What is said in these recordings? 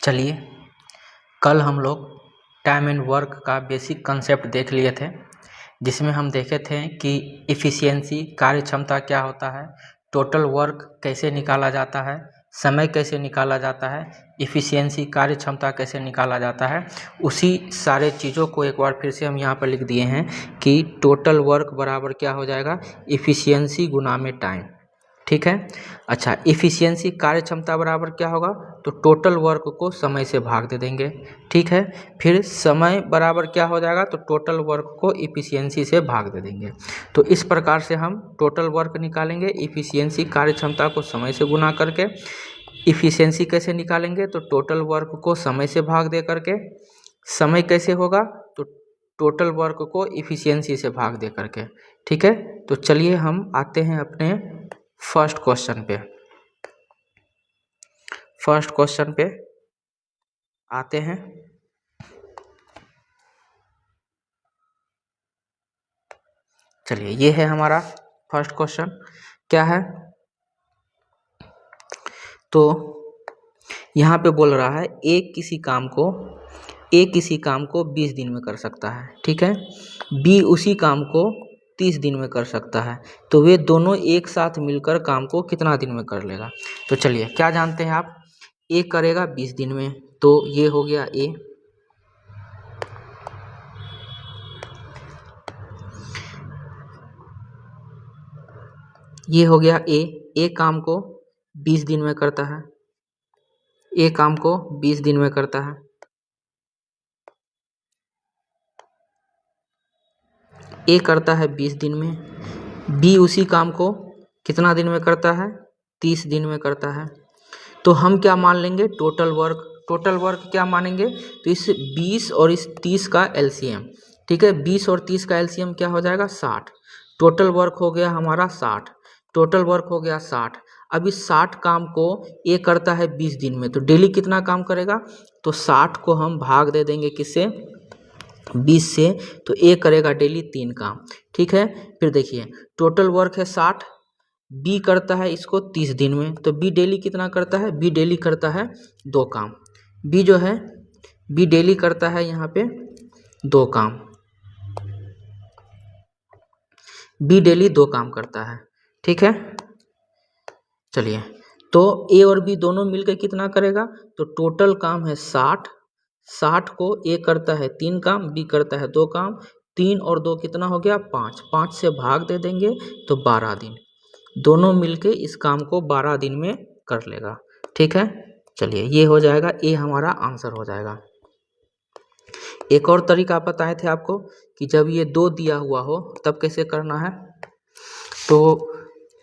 चलिए, कल हम लोग टाइम एंड वर्क का बेसिक कंसेप्ट देख लिए थे, जिसमें हम देखे थे कि इफ़िशियंसी कार्य क्षमता क्या होता है, टोटल वर्क कैसे निकाला जाता है, समय कैसे निकाला जाता है, इफ़िशियंसी कार्य क्षमता कैसे निकाला जाता है। उसी सारे चीज़ों को एक बार फिर से हम यहाँ पर लिख दिए हैं कि टोटल वर्क बराबर क्या हो जाएगा, इफ़िशियंसी गुना में टाइम। ठीक है। अच्छा, इफ़िशियंसी कार्य क्षमता बराबर क्या होगा, तो टोटल वर्क को समय से भाग दे देंगे। ठीक है। फिर समय बराबर क्या हो जाएगा, तो टोटल वर्क को इफ़िशियंसी से भाग दे देंगे। तो इस प्रकार से हम टोटल वर्क निकालेंगे, इफ़िशियंसी कार्य क्षमता को समय से गुना करके। इफ़िशियंसी कैसे निकालेंगे, तो टोटल वर्क को समय से भाग दे करके। समय कैसे होगा, तो टोटल वर्क को इफ़िशियंसी से भाग दे करके। ठीक है। तो चलिए हम आते हैं अपने फर्स्ट क्वेश्चन पे आते हैं। चलिए, ये है हमारा फर्स्ट क्वेश्चन। क्या है, तो यहाँ पे बोल रहा है ए किसी काम को 20 दिन में कर सकता है। ठीक है। बी उसी काम को 30 दिन में कर सकता है, तो वे दोनों एक साथ मिलकर काम को कितना दिन में कर लेगा। तो चलिए, क्या जानते हैं आप, ए करेगा 20 दिन में, तो ये हो गया ए। ये हो गया ए काम को 20 दिन में करता है, ए काम को 20 दिन में करता है। ए करता है 20 दिन में, बी उसी काम को कितना दिन में करता है, 30 दिन में करता है। तो हम क्या मान लेंगे, टोटल वर्क क्या मानेंगे, तो इस 20 और इस 30 का एलसीएम। ठीक है, 20 और 30 का एलसीएम क्या हो जाएगा, 60। टोटल वर्क हो गया हमारा 60, टोटल वर्क हो गया 60। अब इस 60 काम को ए करता है 20 दिन में, तो डेली कितना काम करेगा, तो 60 को हम भाग दे देंगे किससे, 20 से, तो ए करेगा डेली 3 काम। ठीक है। फिर देखिए, टोटल वर्क है 60, बी करता है इसको 30 दिन में, तो बी डेली कितना करता है, बी डेली करता है 2 काम। बी जो है, बी डेली करता है यहाँ पे 2 काम, बी डेली 2 काम करता है। ठीक है। चलिए, तो ए और बी दोनों मिलकर कितना करेगा, तो टोटल काम है 60, 60 को ए करता है 3 काम, बी करता है 2 काम, 3 और 2 कितना हो गया, 5, 5 से भाग दे देंगे तो 12 दिन। दोनों मिलके इस काम को 12 दिन में कर लेगा। ठीक है। चलिए, ये हो जाएगा, ए हमारा आंसर हो जाएगा। एक और तरीका बताए थे आपको कि जब ये 2 दिया हुआ हो तब कैसे करना है, तो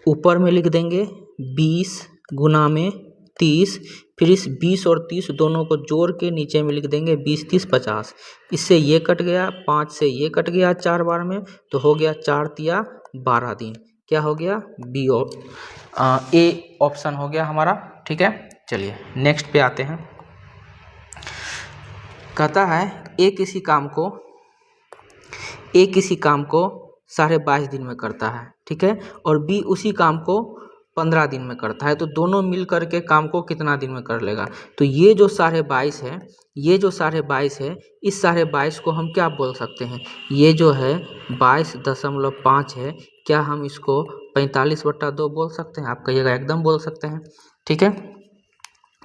ऊपर में लिख देंगे 20 गुना में 30, फिर इस 20 और 30 दोनों को जोड़ के नीचे में लिख देंगे 20 30 50। इससे ये कट गया, 5 से ये कट गया 4 बार में, तो हो गया 4 तिया 12 दिन। क्या हो गया, बी और ए ऑप्शन हो गया हमारा। ठीक है। चलिए नेक्स्ट पे आते हैं। कहता है ए किसी काम को 22.5 दिन में करता है। ठीक है। और बी उसी काम को 15 दिन में करता है, तो दोनों मिल करके काम को कितना दिन में कर लेगा। तो ये जो 22.5 है, ये जो 22.5 है, इस 22.5 को हम क्या बोल सकते हैं, ये जो है 22.5 है, क्या हम इसको 45/2 बोल सकते हैं, आप कहिएगा एकदम बोल सकते हैं। ठीक है।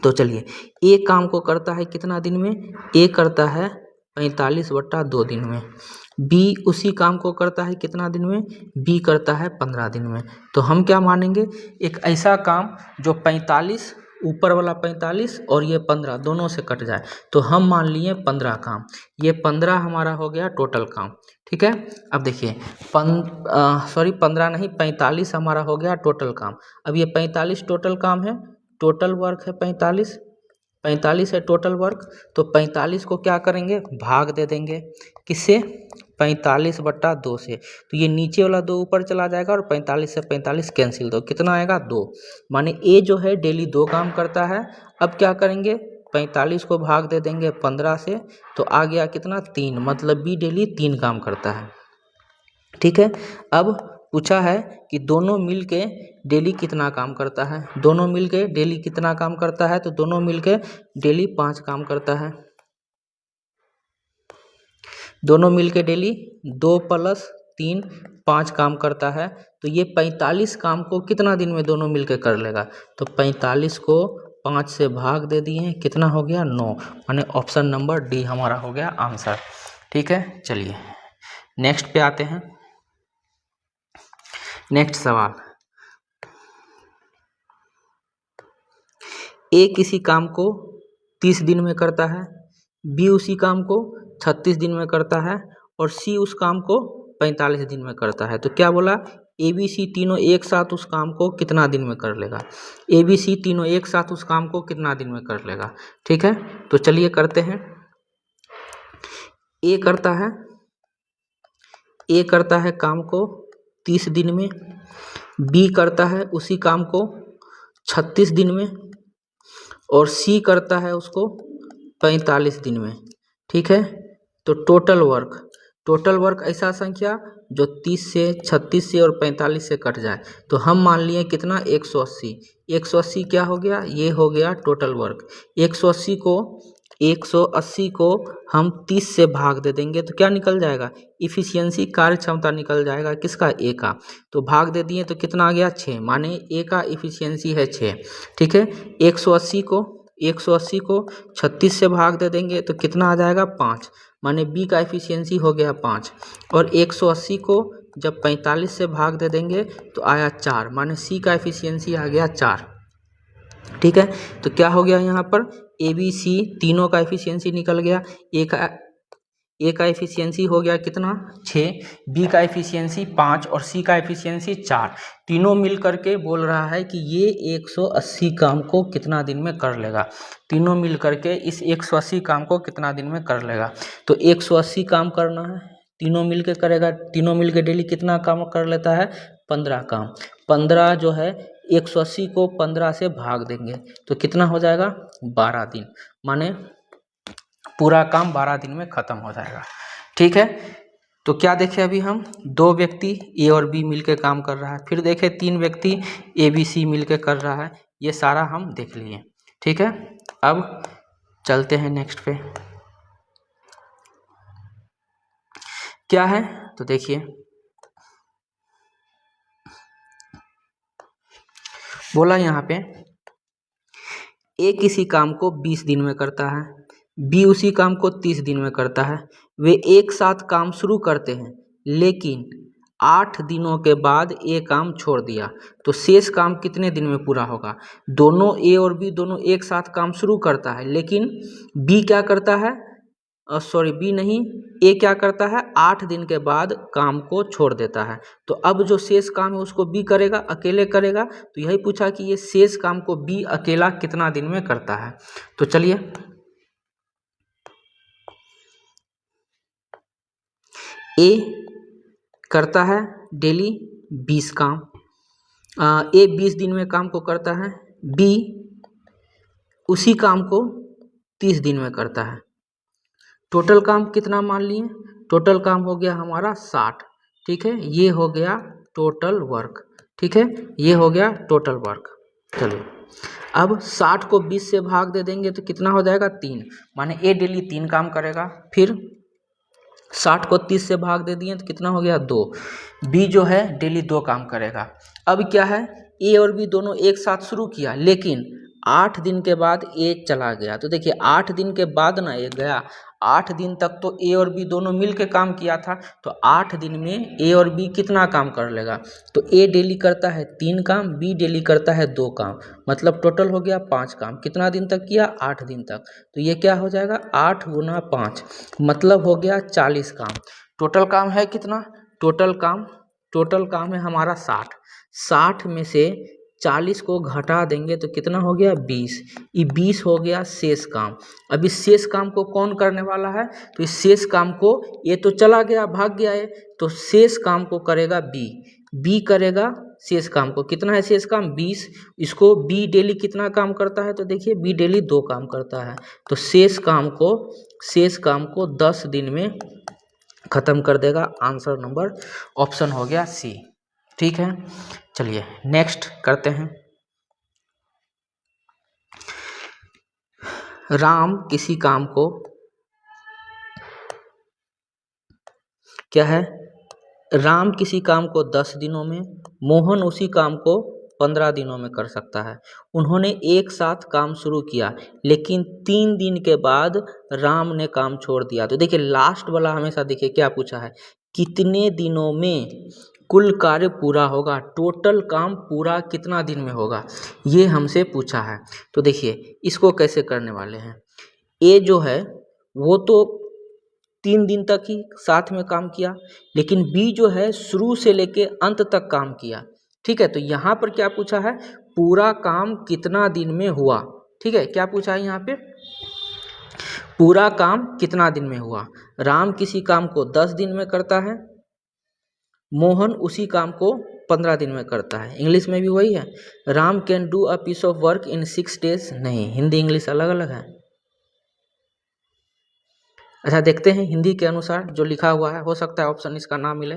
तो चलिए, ए काम को करता है कितना दिन में, ए करता है 45/2 दिन में, बी उसी काम को करता है कितना दिन में, बी करता है 15 दिन में। तो हम क्या मानेंगे, एक ऐसा काम जो 45, ऊपर वाला 45 और ये 15 दोनों से कट जाए, तो हम मान लिए 15 काम, ये 15 हमारा हो गया टोटल काम। ठीक है। अब देखिए 15 नहीं, 45 हमारा हो गया टोटल काम। अब ये 45 टोटल काम है, टोटल वर्क है 45 है टोटल वर्क, तो 45 को क्या करेंगे, भाग दे देंगे किससे, 45/2 से। तो ये नीचे वाला 2 ऊपर चला जाएगा और 45 से 45 कैंसिल, दो कितना आएगा, 2। माने ए जो है डेली 2 काम करता है। अब क्या करेंगे, 45 को भाग दे देंगे 15 से, तो आ गया कितना, 3, मतलब बी डेली 3 काम करता है। ठीक है। अब पूछा है कि दोनों मिलके डेली कितना काम करता है। दोनों मिलके डेली कितना काम करता है, तो दोनों मिलके डेली 5 काम करता है। दोनों मिलके डेली 2 + 3 5 काम करता है। तो ये 45 काम को कितना दिन में दोनों मिलके कर लेगा, तो 45 को 5 से भाग दे दिए, कितना हो गया 9, माने ऑप्शन नंबर डी हमारा हो गया आंसर। ठीक है, चलिए नेक्स्ट पे आते हैं। नेक्स्ट सवाल, ए किसी काम को 30 दिन में करता है, बी उसी काम को 36 दिन में करता है और सी उस काम को 45 दिन में करता है। तो क्या बोला, ए बी सी तीनों एक साथ उस काम को कितना दिन में कर लेगा। ए बी सी तीनों एक साथ उस काम को कितना दिन में कर लेगा। ठीक है, तो चलिए करते हैं। ए करता है काम को 30 दिन में, बी करता है उसी काम को 36 दिन में और सी करता है उसको 45 दिन में। ठीक है, तो टोटल वर्क ऐसा संख्या जो 30 से 36 से और 45 से कट जाए। तो हम मान लिए कितना 180। 180 क्या हो गया, ये हो गया टोटल वर्क। 180 को हम 30 से भाग दे देंगे तो क्या निकल जाएगा, इफिशियंसी कार्य क्षमता निकल जाएगा किसका, ए का। तो भाग दे दिए तो कितना आ गया 6, माने ए का इफिशियंसी है 6। ठीक है, 180 को 36 से भाग दे देंगे तो कितना आ जाएगा 5, माने बी का एफिशिएंसी हो गया 5। और 180 को जब 45 से भाग दे देंगे तो आया 4, माने सी का एफिशिएंसी आ गया 4। ठीक है, तो क्या हो गया यहाँ पर, ए बी सी तीनों का एफिशिएंसी निकल गया। ए का एफिशिएंसी हो गया कितना 6, बी का एफिशिएंसी 5 और सी का एफिशिएंसी 4। तीनों मिल करके बोल रहा है कि ये 180 काम को कितना दिन में कर लेगा। तीनों मिल करके इस 180 काम को कितना दिन में कर लेगा। तो 180 काम करना है, तीनों मिल के करेगा। तीनों मिल के डेली कितना काम कर लेता है, 15 काम। 15 जो है 180 को 15 से भाग देंगे तो कितना हो जाएगा 12 दिन, माने पूरा काम 12 दिन में खत्म हो जाएगा। ठीक है, तो क्या देखे अभी हम, 2 व्यक्ति ए और बी मिलके काम कर रहा है, फिर देखे 3 व्यक्ति ए बी सी मिलके कर रहा है, ये सारा हम देख लिए। ठीक है, अब चलते हैं नेक्स्ट पे। क्या है, तो देखिए बोला यहाँ पे, ए किसी काम को 20 दिन में करता है, बी उसी काम को 30 दिन में करता है। वे एक साथ काम शुरू करते हैं लेकिन 8 दिनों के बाद ए काम छोड़ दिया, तो शेष काम कितने दिन में पूरा होगा। दोनों ए और बी दोनों एक साथ काम शुरू करता है लेकिन बी क्या करता है, बी नहीं, ए क्या करता है 8 दिन के बाद काम को छोड़ देता है। तो अब जो शेष काम है उसको बी करेगा, अकेले करेगा। तो यही पूछा कि ये शेष काम को बी अकेला कितना दिन में करता है। तो चलिए ए करता है डेली 20 काम, ए 20 दिन में काम को करता है, बी उसी काम को 30 दिन में करता है। टोटल काम कितना मान लिए, टोटल काम हो गया हमारा 60। ठीक है, ये हो गया टोटल वर्क। ठीक है, ये हो गया टोटल वर्क। चलिए अब 60 को 20 से भाग दे देंगे तो कितना हो जाएगा 3, माने ए डेली 3 काम करेगा। फिर 60 को 30 से भाग दे दिए तो कितना हो गया 2, बी जो है डेली 2 काम करेगा। अब क्या है, ए और बी दोनों एक साथ शुरू किया लेकिन 8 दिन के बाद ए चला गया। तो देखिए 8 दिन के बाद ना ए गया, 8 दिन तक तो ए और बी दोनों मिल के काम किया था। तो 8 दिन में ए और बी कितना काम कर लेगा, तो ए डेली करता है 3 काम, बी डेली करता है 2 काम, मतलब टोटल हो गया 5 काम। कितना दिन तक किया, 8 दिन तक। तो ये क्या हो जाएगा 8 गुना 5, मतलब हो गया 40 काम। टोटल काम है कितना, टोटल काम है हमारा 60। 60 में से 40 को घटा देंगे तो कितना हो गया 20, ये 20 हो गया शेष काम। अब इस शेष काम को कौन करने वाला है, तो इस शेष काम को, ये तो चला गया भाग गया है, तो शेष काम को करेगा बी करेगा शेष काम को। कितना है शेष काम 20, इसको बी डेली कितना काम करता है, तो देखिए बी डेली 2 काम करता है। तो शेष काम को 10 दिन में खत्म कर देगा। आंसर नंबर ऑप्शन हो गया सी। ठीक है, चलिए नेक्स्ट करते हैं। राम किसी काम को, क्या है, राम किसी काम को 10 दिनों में, मोहन उसी काम को 15 दिनों में कर सकता है। उन्होंने एक साथ काम शुरू किया लेकिन 3 दिन के बाद राम ने काम छोड़ दिया। तो देखिए लास्ट वाला हमेशा देखिए क्या पूछा है, कितने दिनों में कुल कार्य पूरा होगा, टोटल काम पूरा कितना दिन में होगा, ये हमसे पूछा है। तो देखिए इसको कैसे करने वाले हैं, ए जो है वो तो 3 दिन तक ही साथ में काम किया, लेकिन बी जो है शुरू से लेके अंत तक काम किया। ठीक है, तो यहाँ पर क्या पूछा है, पूरा काम कितना दिन में हुआ। ठीक है, क्या पूछा है यहाँ पे, पूरा काम कितना दिन में हुआ। राम किसी काम को 10 दिन में करता है, मोहन उसी काम को 15 दिन में करता है। इंग्लिश में भी वही है, Ram can do a piece of work in 6 days. नहीं, हिंदी इंग्लिश अलग अलग है। अच्छा देखते हैं हिंदी के अनुसार जो लिखा हुआ है, हो सकता है ऑप्शन इसका ना मिले।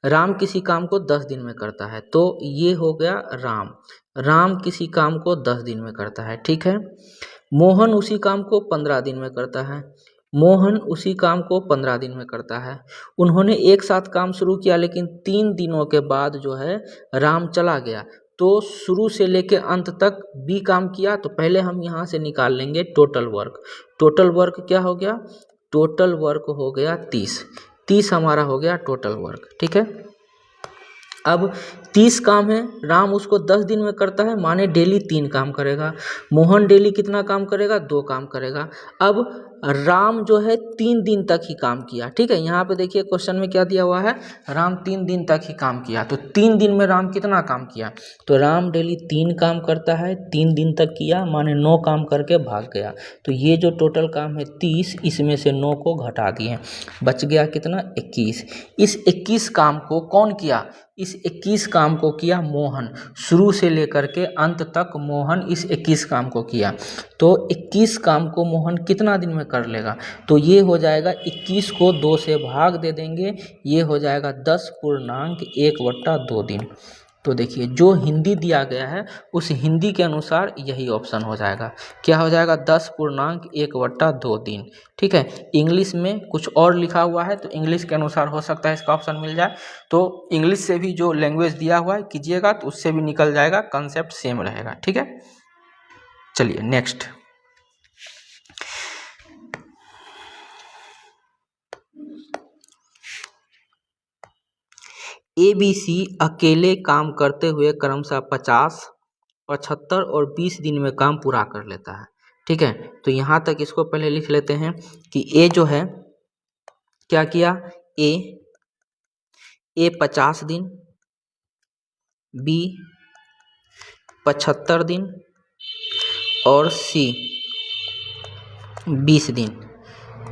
राम किसी काम को 10 दिन में करता है, तो ये हो गया राम, राम किसी काम को 10 दिन में करता है। ठीक है, मोहन उसी काम को 15 दिन में करता है, मोहन उसी काम को 15 दिन में करता है। उन्होंने एक साथ काम शुरू किया लेकिन 3 दिनों के बाद जो है राम चला गया, तो शुरू से लेके अंत तक बी काम किया। तो पहले हम यहाँ से निकाल लेंगे टोटल वर्क। टोटल वर्क क्या हो गया, टोटल वर्क हो गया 30 हमारा हो गया टोटल वर्क। ठीक है, अब 30 काम है, राम उसको 10 दिन में करता है, माने डेली 3 काम करेगा। मोहन डेली कितना काम करेगा, 2 काम करेगा। अब राम जो है 3 दिन तक ही काम किया। ठीक है, यहाँ पे देखिए क्वेश्चन में क्या दिया हुआ है, राम 3 दिन तक ही काम किया। तो 3 दिन में राम कितना काम किया, तो राम डेली 3 काम करता है, 3 दिन तक किया, माने 9 काम करके भाग गया। तो ये जो टोटल काम है 30, इसमें से 9 को घटा दिए, बच गया कितना, 21। इस 21 काम को कौन किया, इस 21 काम को किया मोहन, शुरू से लेकर के अंत तक मोहन इस 21 काम को किया। तो 21 काम को मोहन कितना दिन में कर लेगा, तो ये हो जाएगा 21 को 2 से भाग दे देंगे, ये हो जाएगा 10.1/2 दिन। तो देखिए जो हिंदी दिया गया है उस हिंदी के अनुसार यही ऑप्शन हो जाएगा, क्या हो जाएगा, 10.1/2 दिन। ठीक है, इंग्लिश में कुछ और लिखा हुआ है तो इंग्लिश के अनुसार हो सकता है इसका ऑप्शन मिल जाए। तो इंग्लिश से भी जो लैंग्वेज दिया हुआ है कीजिएगा तो उससे भी निकल जाएगा, कंसेप्ट सेम रहेगा। ठीक है, चलिए नेक्स्ट। ABC अकेले काम करते हुए क्रमशः 50, 75 और 20 दिन में काम पूरा कर लेता है। ठीक है, तो यहाँ तक इसको पहले लिख लेते हैं कि ए जो है क्या किया, ए 50 दिन, बी 75 दिन और सी 20 दिन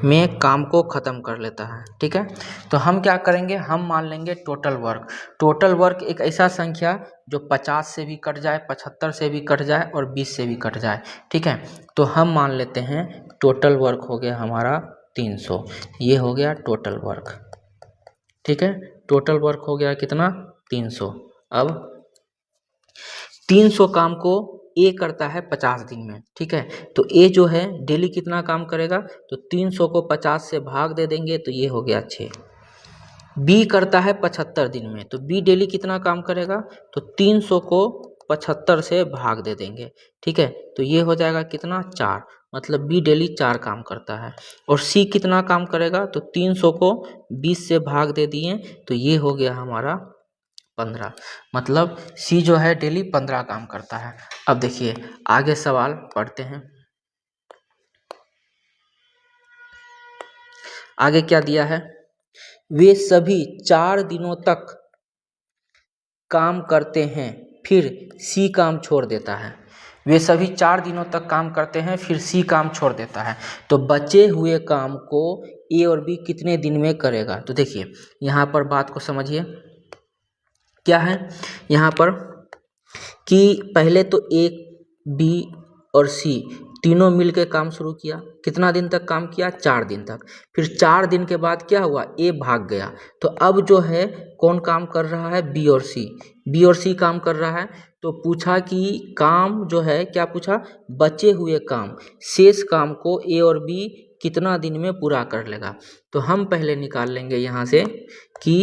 में काम को ख़त्म कर लेता है। ठीक है, तो हम क्या करेंगे, हम मान लेंगे टोटल वर्क। टोटल वर्क एक ऐसा संख्या जो 50 से भी कट जाए, 75 से भी कट जाए और 20 से भी कट जाए। ठीक है, तो हम मान लेते हैं टोटल वर्क हो गया हमारा 300, ये हो गया टोटल वर्क। ठीक है, टोटल वर्क हो गया कितना, 300। अब 300 काम को ए करता है 50 दिन में। ठीक है, तो ए जो है डेली कितना काम करेगा, तो 300 को 50 से भाग दे देंगे तो ये हो गया 6। बी करता है 75 दिन में, तो बी डेली कितना काम करेगा, तो 300 को 75 से भाग दे देंगे। ठीक है, तो ये हो जाएगा कितना, 4, मतलब बी डेली 4 काम करता है। और सी कितना काम करेगा, तो 300 को 20 से भाग दे दिए तो ये हो गया हमारा 15, मतलब सी जो है डेली 15 काम करता है। अब देखिए आगे सवाल पढ़ते हैं, आगे क्या दिया है, वे सभी 4 दिनों तक काम करते हैं फिर सी काम छोड़ देता है। वे सभी 4 दिनों तक काम करते हैं फिर सी काम छोड़ देता है, तो बचे हुए काम को ए और बी कितने दिन में करेगा। तो देखिए यहाँ पर बात को समझिए, क्या है यहाँ पर कि पहले तो ए, बी और सी तीनों मिलकर काम शुरू किया, कितना दिन तक काम किया, 4 दिन तक। फिर 4 दिन के बाद क्या हुआ, ए भाग गया, तो अब जो है कौन काम कर रहा है, बी और सी। बी और सी काम कर रहा है। तो पूछा कि काम जो है, क्या पूछा, बचे हुए काम, शेष काम को ए और बी कितना दिन में पूरा कर लेगा। तो हम पहले निकाल लेंगे यहाँ से कि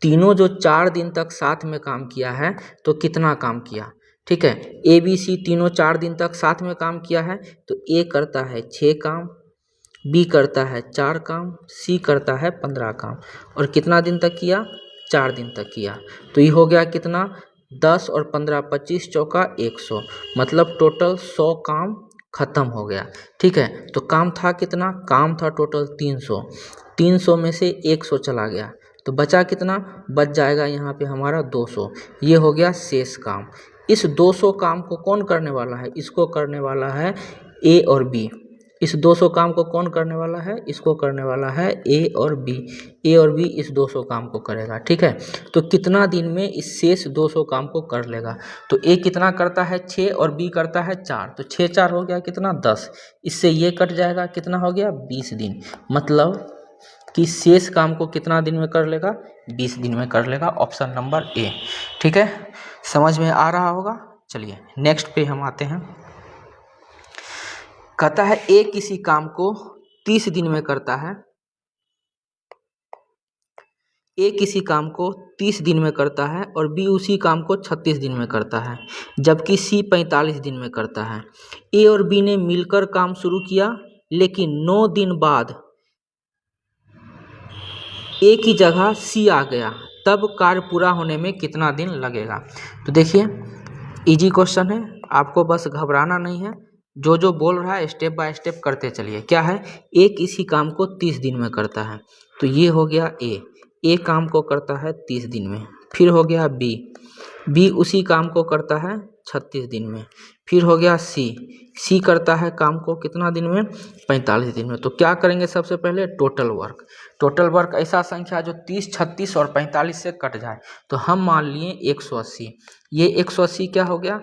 तीनों जो 4 दिन तक साथ में काम किया है तो कितना काम किया। ठीक है, ए बी सी तीनों 4 दिन तक साथ में काम किया है। तो ए करता है 6 काम, बी करता है 4 काम, सी करता है 15 काम। और कितना दिन तक किया, 4 दिन तक किया। तो ये हो गया कितना, 10 और 15 25 चौका 100, मतलब टोटल 100 काम खत्म हो गया। ठीक है, तो काम था कितना, काम था टोटल 300। 300 में से 100 चला गया तो बचा कितना, बच जाएगा यहाँ पे हमारा 200। ये हो गया शेष काम। इस 200 काम को कौन करने वाला है, इसको करने वाला है ए और बी। इस 200 काम को कौन करने वाला है, इसको करने वाला है ए और बी। ए और बी इस 200 काम को करेगा। ठीक है, तो कितना दिन में इस शेष 200 काम को कर लेगा। तो ए कितना करता है, 6 और बी करता है 4। तो 6 4 हो गया कितना, 10। इससे ये कट जाएगा, कितना हो गया, 20 दिन। मतलब कि शेष काम को कितना दिन में कर लेगा, 20 दिन में कर लेगा। Option number A. ठीक है, समझ में आ रहा होगा। चलिए नेक्स्ट पे हम आते हैं। कहता है ए किसी काम को 30 दिन में करता है। ए किसी काम को 30 दिन में करता है और बी उसी काम को 36 दिन में करता है, जबकि सी 45 दिन में करता है। ए और बी ने मिलकर काम शुरू किया, लेकिन 9 दिन बाद ए की जगह सी आ गया, तब कार्य पूरा होने में कितना दिन लगेगा। तो देखिए इजी क्वेश्चन है, आपको बस घबराना नहीं है। जो जो बोल रहा है स्टेप बाय स्टेप करते चलिए। क्या है, ए किसी काम को 30 दिन में करता है। तो ये हो गया ए काम को करता है 30 दिन में। फिर हो गया बी उसी काम को करता है 36 दिन में। फिर हो गया सी करता है काम को कितना दिन में, 45 दिन में। तो क्या करेंगे, सबसे पहले टोटल वर्क ऐसा संख्या जो 30 36 और 45 से कट जाए। तो हम मान लिए 180। ये 180 क्या हो गया,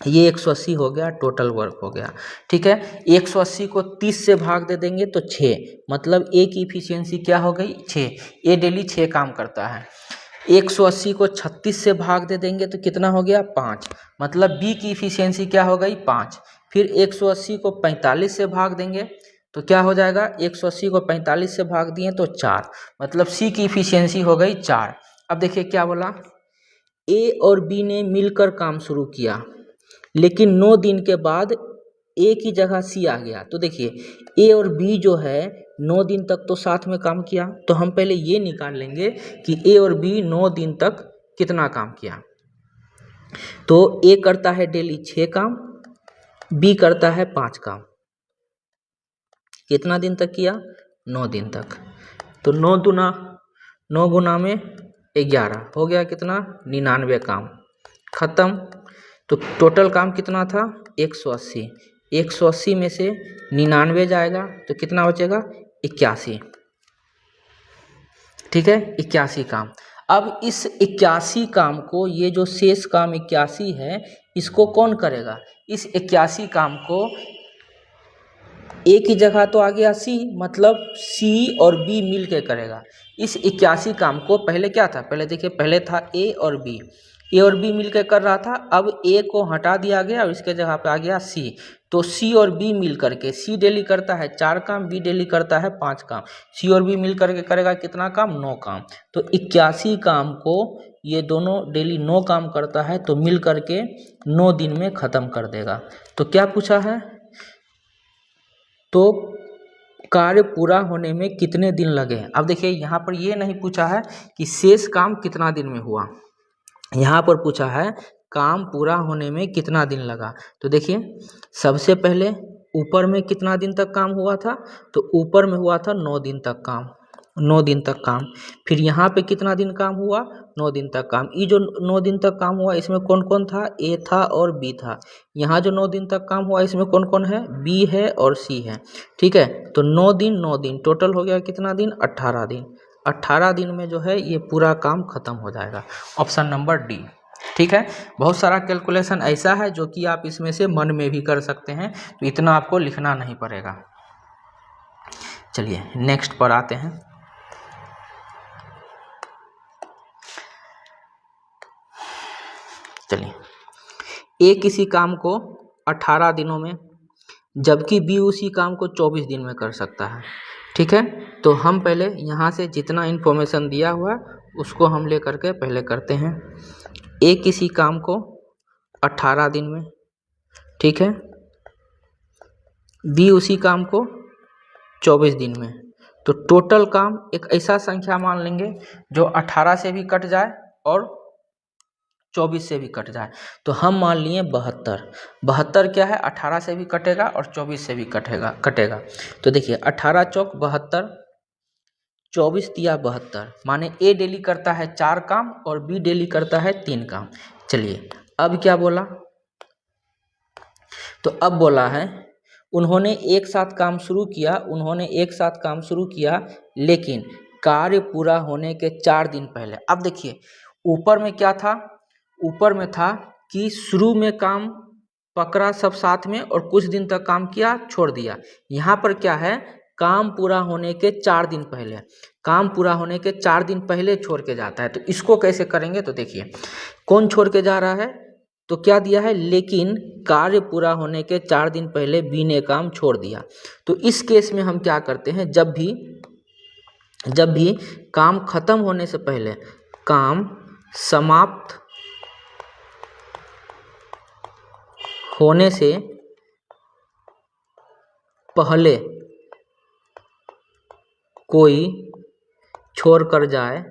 ये 180 हो गया, टोटल वर्क हो गया। ठीक है, 180 को 30 से भाग दे देंगे तो 6, मतलब ए की इफिशियंसी क्या हो गई, 6। ए डेली 6 काम करता है। 180 को 36 से भाग दे देंगे तो कितना हो गया, 5, मतलब बी की इफिशियंसी क्या हो गई, 5। फिर 180 को 45 से भाग देंगे तो क्या हो जाएगा, 180 को 45 से भाग दिए तो 4, मतलब सी की इफिशियंसी हो गई 4। अब देखिए क्या बोला, ए और बी ने मिलकर काम शुरू किया, लेकिन 9 दिन के बाद ए की जगह सी आ गया। तो देखिए ए और बी जो है 9 दिन तक तो साथ में काम किया। तो हम पहले ये निकाल लेंगे कि ए और बी 9 दिन तक कितना काम किया। तो ए करता है डेली 6 काम, बी करता है 5 काम। कितना दिन तक किया, 9 दिन तक। तो 9 गुना में 11 हो गया कितना, 99 काम खत्म। तो टोटल काम कितना था, 180। 180 में से 99 जाएगा तो कितना बचेगा, 81। ठीक है, 81 काम। अब इस 81 काम को, ये जो शेष काम 81 है, इसको कौन करेगा, इस 81 काम को ए की जगह तो आ गया सी, मतलब सी और बी मिल के करेगा। इस 81 काम को पहले क्या था, पहले देखिए, पहले था ए और बी मिलकर कर रहा था। अब ए को हटा दिया गया और इसके जगह पे आ गया सी। तो सी और बी मिल करके, सी डेली करता है 4 काम, बी डेली करता है 5 काम। सी और बी मिल करके करेगा कितना काम, 9 काम। तो 81 काम को ये दोनों डेली 9 काम करता है, तो मिल करके 9 दिन में ख़त्म कर देगा। तो क्या पूछा है, तो कार्य पूरा होने में कितने दिन लगे। अब देखिए यहाँ पर ये नहीं पूछा है कि शेष काम कितना दिन में हुआ, यहाँ पर पूछा है काम पूरा होने में कितना दिन लगा। तो देखिए सबसे पहले ऊपर में कितना दिन तक काम हुआ था, तो ऊपर में हुआ था 9 दिन तक काम, 9 दिन तक काम। फिर यहाँ पे कितना दिन काम हुआ, 9 दिन तक काम। ये जो 9 दिन तक काम हुआ इसमें कौन कौन था, ए था और बी था। यहाँ जो 9 दिन तक काम हुआ इसमें कौन कौन है, बी है और सी है। ठीक है, तो 9 दिन टोटल हो गया कितना दिन, 18 दिन। 18 दिन में जो है ये पूरा काम खत्म हो जाएगा। Option number D. ठीक है, बहुत सारा कैलकुलेशन ऐसा है जो कि आप इसमें से मन में भी कर सकते हैं, तो इतना आपको लिखना नहीं पड़ेगा। चलिए नेक्स्ट पर आते हैं। चलिए, ए किसी काम को 18 दिनों में, जबकि बी उसी काम को 24 दिन में कर सकता है। ठीक है, तो हम पहले यहाँ से जितना इन्फॉर्मेशन दिया हुआ है उसको हम ले करके पहले करते हैं। ए किसी काम को 18 दिन में, ठीक है, बी उसी काम को 24 दिन में। तो टोटल काम एक ऐसा संख्या मान लेंगे जो 18 से भी कट जाए और 24 से भी कट जाए। तो हम मान लिए 72। 72 क्या है, 18 से भी कटेगा और 24 से भी कटेगा। तो देखिए 18 चौक 72, 24 तिया 72, माने ए डेली करता है 4 काम और बी डेली करता है 3 काम। चलिए अब क्या बोला, तो अब बोला है उन्होंने एक साथ काम शुरू किया, लेकिन कार्य पूरा होने के 4 दिन पहले। अब देखिए ऊपर में क्या था, ऊपर में था कि शुरू में काम पकड़ा सब साथ में और कुछ दिन तक काम किया छोड़ दिया। यहाँ पर क्या है, काम पूरा होने के 4 दिन पहले, काम पूरा होने के 4 दिन पहले छोड़ के जाता है। तो इसको कैसे करेंगे, तो देखिए कौन छोड़ के जा रहा है, तो क्या दिया है, लेकिन कार्य पूरा होने के 4 दिन पहले बी ने काम छोड़ दिया। तो इस केस में हम क्या करते हैं, जब भी काम खत्म होने से पहले, काम समाप्त होने से पहले कोई छोड़ कर जाए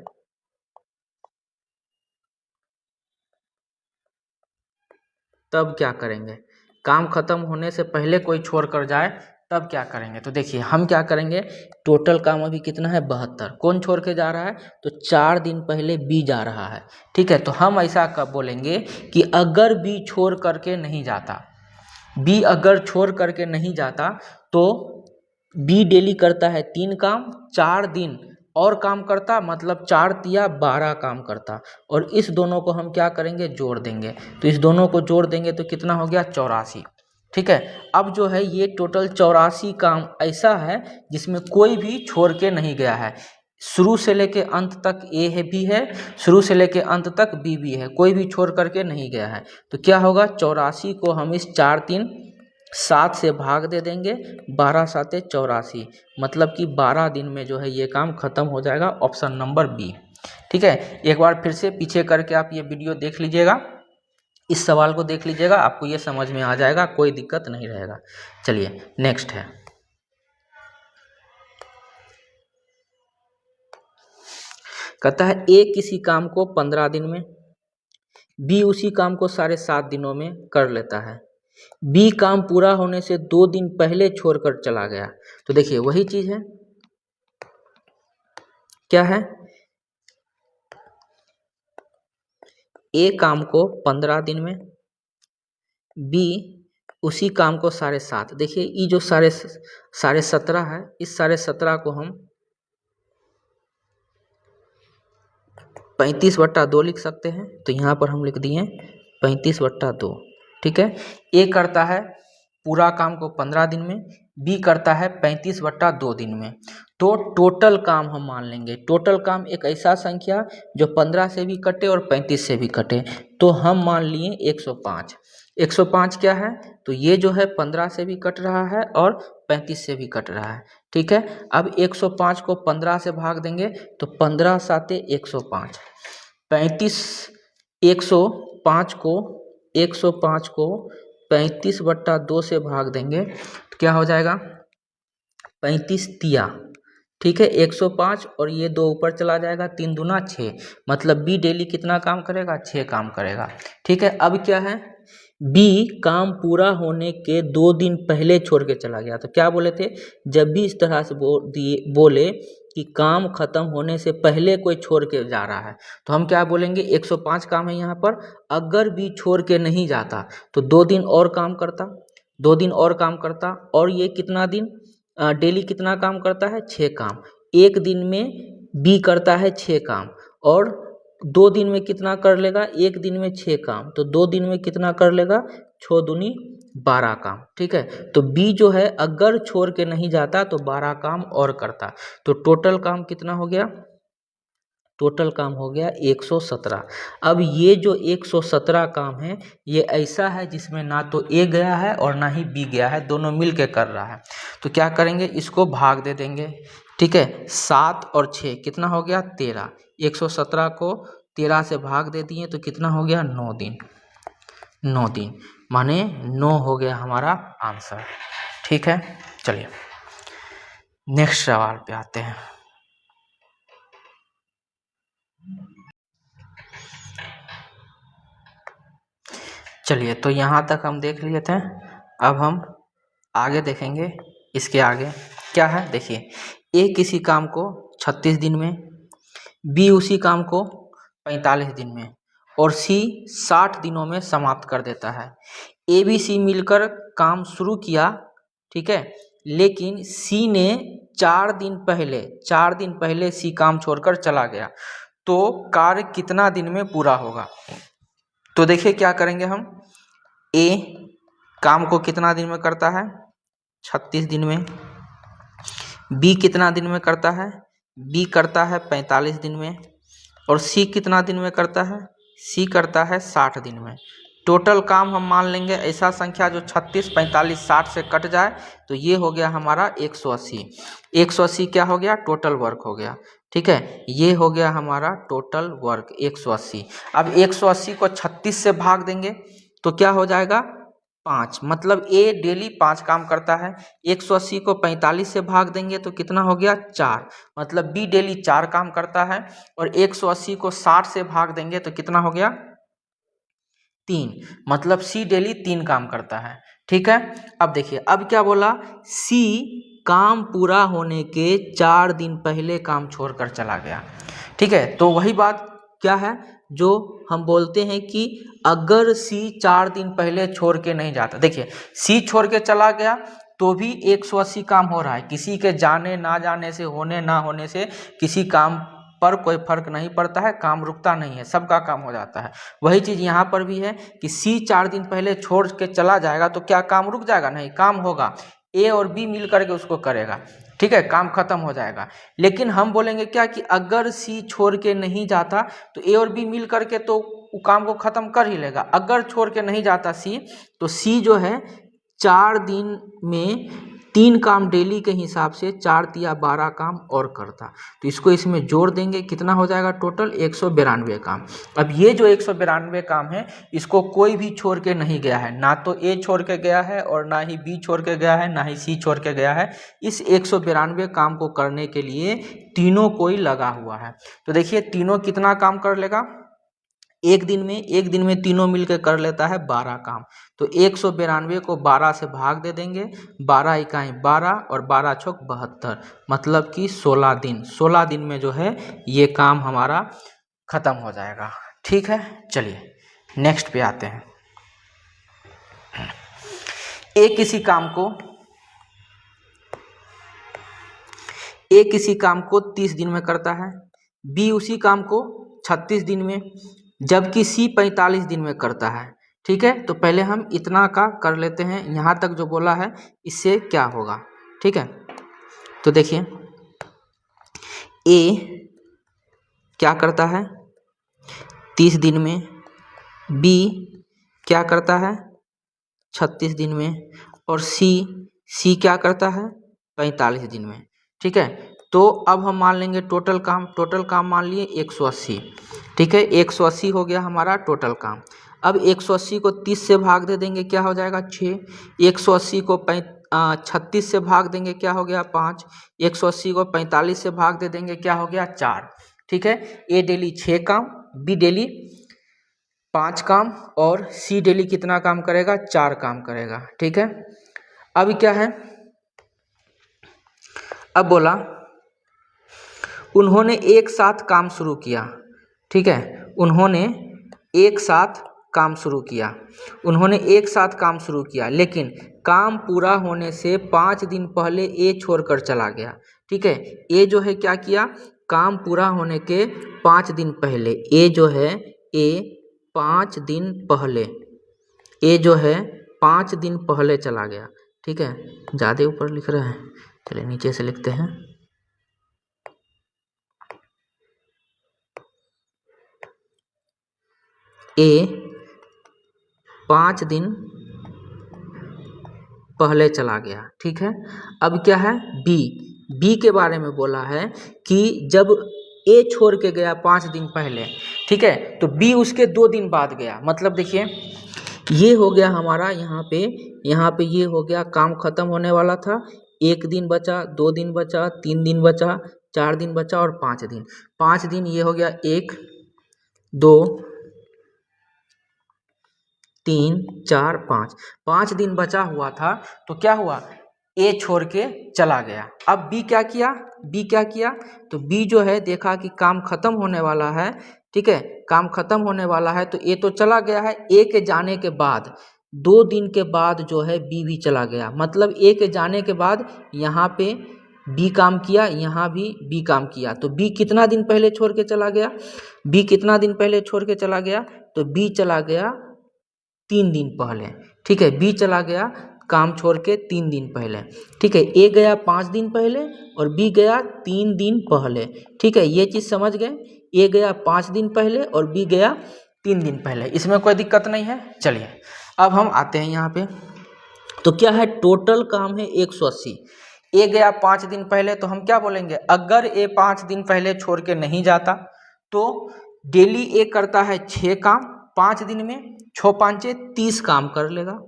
तब क्या करेंगे, काम खत्म होने से पहले कोई छोड़ कर जाए तब क्या करेंगे। तो देखिए हम क्या करेंगे, टोटल काम अभी कितना है 72, कौन छोड़ के जा रहा है, तो 4 दिन पहले बी जा रहा है। ठीक है, तो हम ऐसा कब बोलेंगे कि अगर बी छोड़ करके नहीं जाता, बी अगर छोड़ करके नहीं जाता तो बी डेली करता है 3 काम, 4 दिन और काम करता, मतलब 4 तिया 12 काम करता, और इस दोनों को हम क्या करेंगे, जोड़ देंगे। तो इस दोनों को जोड़ देंगे तो कितना हो गया, 84। ठीक है, अब जो है ये टोटल 84 काम ऐसा है जिसमें कोई भी छोड़ के नहीं गया है। शुरू से लेके अंत तक ए है, बी है, शुरू से लेके अंत तक बी भी है, कोई भी छोड़ करके नहीं गया है। तो क्या होगा, 84 को हम इस 4 3 7 से भाग दे देंगे, 12 7 84, मतलब कि 12 दिन में जो है ये काम खत्म हो जाएगा। Option number B. ठीक है, एक बार फिर से पीछे करके आप ये वीडियो देख लीजिएगा, इस सवाल को देख लीजिएगा, आपको ये समझ में आ जाएगा, कोई दिक्कत नहीं रहेगा। चलिए नेक्स्ट है, कहता है ए किसी काम को 15 दिन में, बी उसी काम को 7.5 दिनों में कर लेता है। बी काम पूरा होने से 2 दिन पहले छोड़कर चला गया। तो देखिए वही चीज है, क्या है, ए काम को 15 दिन में, बी उसी काम को 7.5। देखिए ये जो 17.5 है, इस 17.5 को हम 35/2 लिख सकते हैं। तो यहाँ पर हम लिख दिए 35/2। ठीक है, ए करता है पूरा काम को 15 दिन में, बी करता है 35/2 दिन में। तो टोटल काम हम मान लेंगे, टोटल काम एक ऐसा संख्या जो 15 से भी कटे और 35 से भी कटे। तो हम मान लिए 105। 105 क्या है, तो ये जो है 15 से भी कट रहा है और 35 से भी कट रहा है। ठीक है, अब 105 को 15 से भाग देंगे तो 15 7 105, 35 105 को 35/2 से भाग देंगे तो क्या हो जाएगा, 35 तिया। ठीक है, 105 और ये 2 ऊपर चला जाएगा, 3 दूना 6, मतलब बी डेली कितना काम करेगा, 6 काम करेगा। ठीक है, अब क्या है, बी काम पूरा होने के 2 दिन पहले छोड़ के चला गया। तो क्या बोले थे, जब भी इस तरह से बोले कि काम खत्म होने से पहले कोई छोड़ के जा रहा है, तो हम क्या बोलेंगे, 105 काम है यहाँ पर, अगर बी छोड़ के नहीं जाता तो 2 दिन और काम करता, 2 दिन और काम करता, और ये कितना दिन डेली कितना काम करता है, 6 काम। एक दिन में बी करता है 6 काम और 2 दिन में कितना कर लेगा, 1 दिन में 6 काम, तो 2 दिन में कितना कर लेगा, 6 दूनी 12 काम। ठीक है, तो बी जो है अगर छोड़ के नहीं जाता तो 12 काम और करता, तो टोटल काम कितना हो गया, टोटल काम हो गया 117। अब ये जो 117 काम है ये ऐसा है जिसमें ना तो ए गया है और ना ही बी गया है, दोनों मिल के कर रहा है। तो क्या करेंगे, इसको भाग दे देंगे। ठीक है, 7 और 6 कितना हो गया, 13। 117 को 13 से भाग दे दिए तो कितना हो गया, 9 दिन। 9 दिन माने 9 हो गया हमारा आंसर। ठीक है, चलिए नेक्स्ट सवाल पे आते हैं। चलिए, तो यहाँ तक हम देख लिए थे, अब हम आगे देखेंगे। इसके आगे क्या है, देखिए, ए किसी काम को 36 दिन में, बी उसी काम को 45 दिन में और सी 60 दिनों में समाप्त कर देता है। ए बी सी मिलकर काम शुरू किया, ठीक है, लेकिन सी ने 4 दिन पहले सी काम छोड़कर चला गया, तो कार्य कितना दिन में पूरा होगा। तो देखिए क्या करेंगे हम, ए काम को कितना दिन में करता है, 36 दिन में। बी कितना दिन में करता है, बी करता है 45 दिन में। और सी कितना दिन में करता है, सी करता है 60 दिन में। टोटल काम हम मान लेंगे ऐसा संख्या जो 36, 45, 60 से कट जाए, तो ये हो गया हमारा 180। 180 क्या हो गया, टोटल वर्क हो गया। ठीक है, ये हो गया हमारा टोटल वर्क 180। अब 180 को 36 से भाग देंगे तो क्या हो जाएगा, 5, मतलब ए डेली 5 काम करता है। 180 को 45 से भाग देंगे तो कितना हो गया, 4, मतलब बी डेली 4 काम करता है। और 180 को 60 से भाग देंगे तो कितना हो गया, 3, मतलब सी डेली 3 काम करता है। ठीक है, अब देखिए, अब क्या बोला, सी काम पूरा होने के 4 दिन पहले काम छोड़कर चला गया। ठीक है, तो वही बात क्या है जो हम बोलते हैं कि अगर सी 4 दिन पहले छोड़ के नहीं जाता, देखिए सी छोड़ के चला गया तो भी 180 काम हो रहा है, किसी के जाने ना जाने से, होने ना होने से किसी काम पर कोई फर्क नहीं पड़ता है, काम रुकता नहीं है, सबका काम हो जाता है। वही चीज़ यहाँ पर भी है कि सी 4 दिन पहले छोड़ के चला जाएगा तो क्या काम रुक जाएगा, नहीं, काम होगा, ए और बी मिल करके उसको करेगा। ठीक है, काम खत्म हो जाएगा। लेकिन हम बोलेंगे क्या कि अगर सी छोड़ के नहीं जाता तो ए और बी मिल करके तो काम को खत्म कर ही लेगा। अगर छोड़ के नहीं जाता सी, तो सी जो है 4 दिन में 3 काम डेली के हिसाब से 4 या 12 काम और करता, तो इसको इसमें जोड़ देंगे, कितना हो जाएगा, टोटल 192 काम। अब ये जो 192 काम है इसको कोई भी छोड़ के नहीं गया है, ना तो ए छोड़ के गया है और ना ही बी छोड़ के गया है, ना ही सी छोड़ के गया है। इस 192 काम को करने के लिए तीनों कोई लगा हुआ है। तो देखिए तीनों कितना काम कर लेगा, एक दिन में तीनों मिलकर कर लेता है 12 काम। तो 192 को 12 से भाग दे देंगे, 12 इकाई 12 और 12 छक 72, मतलब कि 16 दिन में जो है ये काम हमारा खत्म हो जाएगा। ठीक है, चलिए नेक्स्ट पे आते हैं। ए किसी काम को 30 दिन में करता है, बी उसी काम को 36 दिन में, जबकि सी 45 दिन में करता है। ठीक है, तो पहले हम इतना का कर लेते हैं, यहाँ तक जो बोला है इससे क्या होगा। ठीक है, तो देखिए ए क्या करता है 30 दिन में, बी क्या करता है 36 दिन में, और सी क्या करता है 45 दिन में। ठीक है, तो अब हम मान लेंगे टोटल काम मान लिए 180। ठीक है, 180 हो गया हमारा टोटल काम। अब 180 को 30 से भाग दे देंगे, क्या हो जाएगा 6। 180 को 36 से भाग देंगे, क्या हो गया 5। 180 को 45 से भाग दे देंगे, क्या हो गया 4। ठीक है, ए डेली 6 काम, बी डेली 5 काम और सी डेली कितना काम करेगा, 4 काम करेगा। ठीक है, अब क्या है, अब बोला उन्होंने एक साथ काम शुरू किया। ठीक है, उन्होंने एक साथ काम शुरू किया, लेकिन काम पूरा होने से 5 दिन पहले ए छोड़कर चला गया। ठीक है, ए जो है क्या किया, काम पूरा होने के 5 दिन पहले, ए जो है ए 5 दिन पहले, ए जो है 5 दिन पहले चला गया। ठीक है, ज़्यादा ऊपर लिख रहे हैं, चलिए नीचे से लिखते हैं। ए 5 दिन पहले चला गया। ठीक है, अब क्या है, बी के बारे में बोला है कि जब ए छोड़ के गया 5 दिन पहले, ठीक है, तो बी उसके 2 दिन बाद गया। मतलब देखिए ये हो गया हमारा यहाँ पे ये हो गया, काम खत्म होने वाला था, 1 दिन बचा, 2 दिन बचा, 3 दिन बचा, 4 दिन बचा और 5 दिन। 5 दिन ये हो गया 1 2 3 4 5, 5 दिन बचा हुआ था। तो क्या हुआ, ए छोड़ के चला गया। अब बी क्या किया, तो बी जो है देखा कि काम खत्म होने वाला है। ठीक है, काम खत्म होने वाला है तो ए तो चला गया है, ए के जाने के बाद 2 दिन के बाद जो है बी भी चला गया। मतलब ए के जाने के बाद यहाँ पे बी काम किया, यहाँ भी बी काम किया। तो बी कितना दिन पहले छोड़ के चला गया, बी कितना दिन पहले छोड़ के चला गया, तो बी चला गया 3 दिन पहले। ठीक है, बी चला गया काम छोड़ के 3 दिन पहले। ठीक है, ए गया 5 दिन पहले और बी गया 3 दिन पहले। ठीक है, ये चीज़ समझ गए, ए गया 5 दिन पहले और बी गया 3 दिन पहले, इसमें कोई दिक्कत नहीं है। चलिए अब हम आते हैं यहाँ पे, तो क्या है, टोटल काम है 180। ए गया 5 दिन पहले, तो हम क्या बोलेंगे, अगर ए 5 दिन पहले छोड़ के नहीं जाता तो डेली ए करता है 6 काम, 5 दिन में 6 5 30 काम कर लेगा।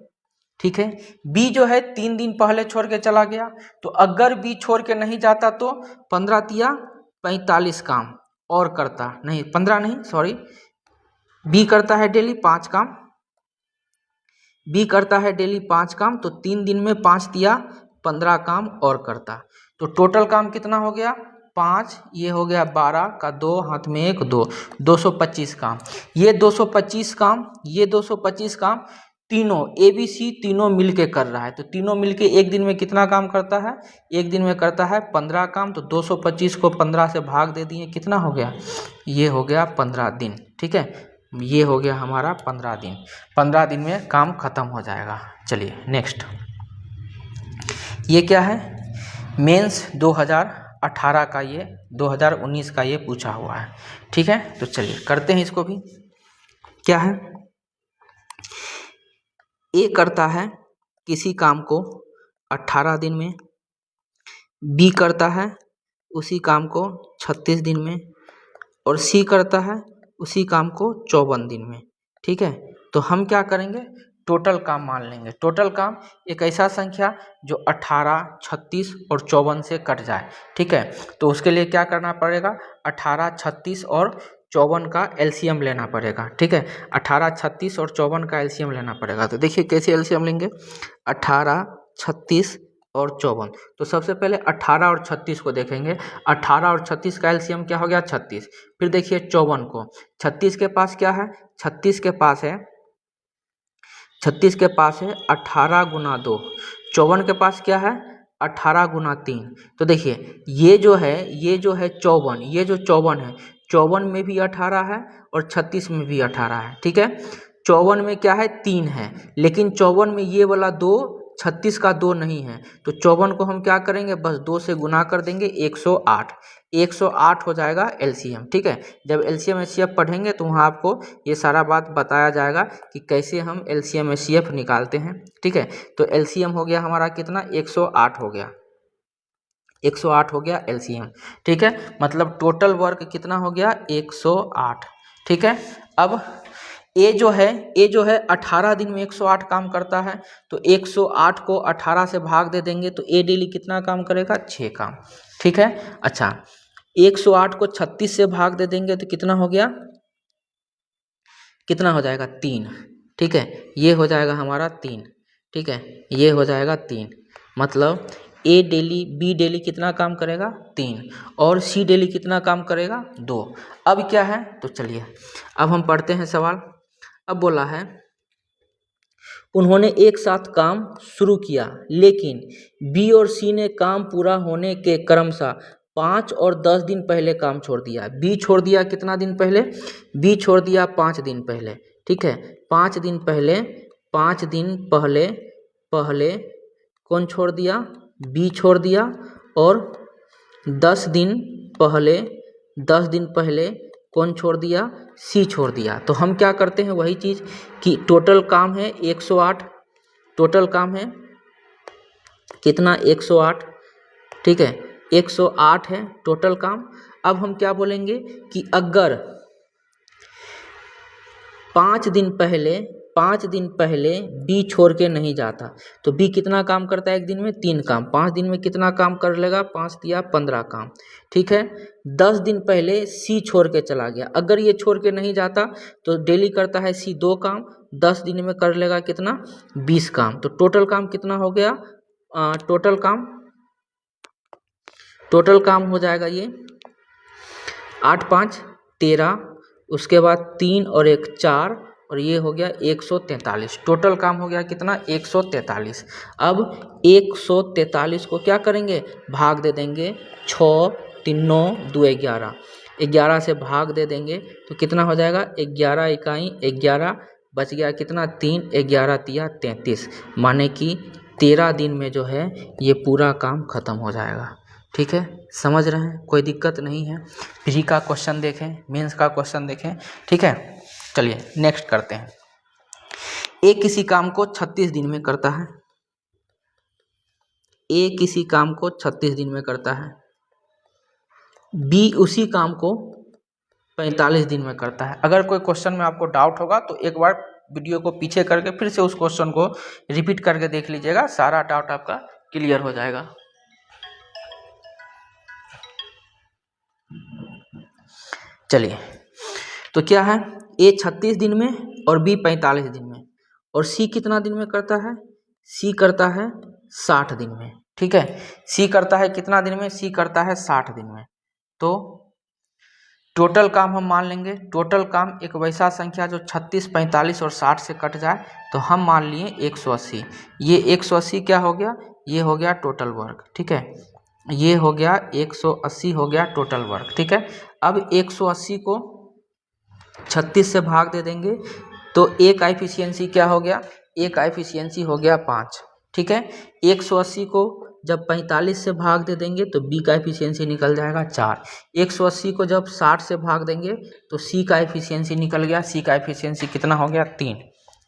ठीक है, बी जो है 3 दिन पहले छोड़ के चला गया, तो अगर बी छोड़ के नहीं जाता तो 15 तिया 45 काम और करता, नहीं 15 नहीं सॉरी, बी करता है डेली 5 काम, बी करता है डेली 5 काम, तो 3 दिन में 5 तिया 15 काम और करता। तो टोटल काम कितना हो गया, 5, ये हो गया 12 का 2 हाथ में 1 2, 225 काम। ये 225 काम, ये 225 काम तीनों ए बी सी तीनों मिलके कर रहा है। तो तीनों मिलके एक दिन में कितना काम करता है, एक दिन में करता है 15 काम। तो 225 को 15 से भाग दे दिए, कितना हो गया, ये हो गया 15 दिन। ठीक है, ये हो गया हमारा 15 दिन, 15 दिन में काम खत्म हो जाएगा। चलिए नेक्स्ट, ये क्या है, मेंस 2018 का, ये 2019 का ये पूछा हुआ है। ठीक है, तो चलिए करते हैं इसको भी। क्या है, ए करता है किसी काम को 18 दिन में, बी करता है उसी काम को 36 दिन में और सी करता है उसी काम को 54 दिन में। ठीक है, तो हम क्या करेंगे, टोटल काम मान लेंगे। टोटल काम एक ऐसा संख्या जो 18, 36 और 54 से कट जाए। ठीक है, तो उसके लिए क्या करना पड़ेगा, 18, 36 और 54 का एलसीएम लेना पड़ेगा। ठीक है, 18, 36 और 54 का एलसीएम लेना पड़ेगा। तो देखिए कैसे एलसीएम लेंगे, 18, 36 और 54। तो सबसे पहले 18 और 36 को देखेंगे। 18 और 36 का एलसीएम क्या हो गया, 36। फिर देखिए 54 को, 36 के पास क्या है, 36 के पास है 18 गुना 2। 54 के पास क्या है, 18 गुना 3। तो देखिए ये जो है 54, ये जो 54 है, 54 में भी 18 है और 36 में भी 18 है। ठीक है, 54 में क्या है, 3 है, लेकिन 54 में ये वाला 2, 36 का 2 नहीं है। तो 54 को हम क्या करेंगे, बस 2 से गुना कर देंगे, 108। 108 हो जाएगा एलसीएम। ठीक है, जब एलसीएम एचसीएफ पढ़ेंगे तो वहाँ आपको ये सारा बात बताया जाएगा कि कैसे हम एलसीएम एचसीएफ निकालते हैं। ठीक है, तो एलसीएम हो गया हमारा कितना, 108 हो गया, 108 हो गया एलसीएम। ठीक है, मतलब टोटल वर्क कितना हो गया, 108। ठीक है, अब ए जो है 18 दिन में 108 काम करता है, तो 108 को 18 से भाग दे देंगे तो ए डेली कितना काम करेगा, 6 काम। ठीक है, अच्छा 108 को 36 से भाग दे देंगे तो कितना हो गया, कितना हो जाएगा, 3। ठीक है, ये हो जाएगा हमारा 3। ठीक है, ये हो जाएगा 3, मतलब ए डेली, बी डेली कितना काम करेगा, 3, और सी डेली कितना काम करेगा, 2। अब क्या है, तो चलिए अब हम पढ़ते हैं सवाल। अब बोला है, उन्होंने एक साथ काम शुरू किया, लेकिन बी और सी ने काम पूरा होने के क्रमशः 5 और 10 दिन पहले काम छोड़ दिया। बी छोड़ दिया कितना दिन पहले? बी छोड़ दिया 5 दिन पहले, ठीक है। 5 दिन पहले, 5 दिन पहले पहले कौन छोड़ दिया? बी छोड़ दिया। और 10 दिन पहले, 10 दिन पहले कौन छोड़ दिया? सी छोड़ दिया। तो हम क्या करते हैं वही चीज़ कि टोटल काम है 108, टोटल काम है कितना? 108, ठीक है। 108 है टोटल काम। अब हम क्या बोलेंगे कि अगर 5 दिन पहले, 5 दिन पहले बी छोड़ के नहीं जाता तो बी कितना काम करता है एक दिन में? 3 काम। 5 दिन में कितना काम कर लेगा? 5 दिया 15 काम, ठीक है। 10 दिन पहले सी छोड़ के चला गया, अगर ये छोड़ के नहीं जाता तो डेली करता है सी 2 काम, 10 दिन में कर लेगा कितना? 20 काम। तो टोटल काम कितना हो गया? टोटल काम हो जाएगा ये 8 5 13, उसके बाद 3 और 1 4, और ये हो गया 143। टोटल काम हो गया कितना? 143। अब 143 को क्या करेंगे? भाग दे देंगे 6 3 9 2 11, 11 से भाग दे देंगे तो कितना हो जाएगा? 11 इकाई 11, बच गया कितना? 3, 11 तिया 33, माने कि 13 दिन में जो है ये पूरा काम खत्म हो जाएगा, ठीक है। समझ रहे हैं? कोई दिक्कत नहीं है। प्री का क्वेश्चन देखें, मेंस का क्वेश्चन देखें, ठीक है। चलिए नेक्स्ट करते हैं। ए किसी काम को 36 दिन में करता है, ए किसी काम को 36 दिन में करता है, बी उसी काम को 45 दिन में करता है। अगर कोई क्वेश्चन में आपको डाउट होगा तो एक बार वीडियो को पीछे करके फिर से उस क्वेश्चन को रिपीट करके देख लीजिएगा, सारा डाउट आपका क्लियर हो जाएगा। चलिए, तो क्या है? ए 36 दिन में और बी 45 दिन में, और सी कितना दिन में करता है? सी करता है 60 दिन में, ठीक है। सी करता है कितना दिन में? सी करता है 60 दिन में। तो टोटल काम हम मान लेंगे, टोटल काम एक वैसा संख्या जो 36 45 और 60 से कट जाए, तो हम मान लिए 180। ये 180 क्या हो गया? ये हो गया टोटल वर्क, ठीक है। ये हो गया 180 हो गया टोटल वर्क, ठीक है। अब 180 को 36 से भाग दे देंगे तो ए का एफिशिएंसी क्या हो गया? ए का एफिशिएंसी हो गया 5, ठीक है। 180 को जब 45 से भाग दे देंगे तो बी का एफिशिएंसी निकल जाएगा 4। 180 को जब 60 से भाग देंगे तो सी का एफिशिएंसी निकल गया, सी का एफिशिएंसी कितना हो गया? 3,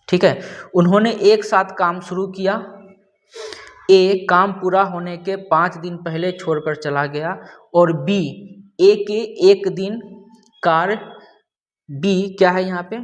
ठीक है। उन्होंने एक साथ काम शुरू किया, ए काम पूरा होने के 5 दिन पहले छोड़कर चला गया, और बी ए के 1 दिन कार्य, बी क्या है यहाँ पे?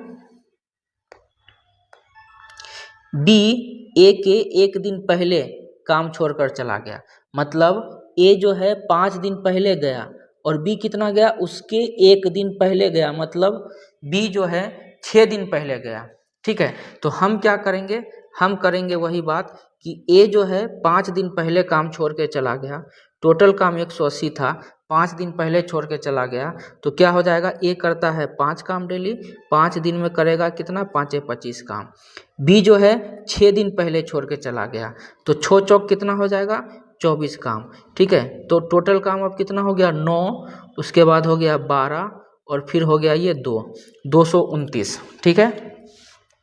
बी ए के 1 दिन पहले काम छोड़कर चला गया, मतलब ए जो है 5 दिन पहले गया और बी कितना गया? उसके 1 दिन पहले गया, मतलब बी जो है 6 दिन पहले गया, ठीक है। तो हम क्या करेंगे? हम करेंगे वही बात कि ए जो है 5 दिन पहले काम छोड़ के चला गया, टोटल काम 180 था, 5 दिन पहले छोड़ के चला गया, तो क्या हो जाएगा? ए करता है 5 काम डेली, 5 दिन में करेगा कितना? 5 25 काम। बी जो है 6 दिन पहले छोड़ के चला गया, तो 6 चौक कितना हो जाएगा? 24 काम, ठीक है। तो टोटल काम अब कितना हो गया? 9, उसके बाद हो गया 12, और फिर हो गया ये 2, 229, ठीक है।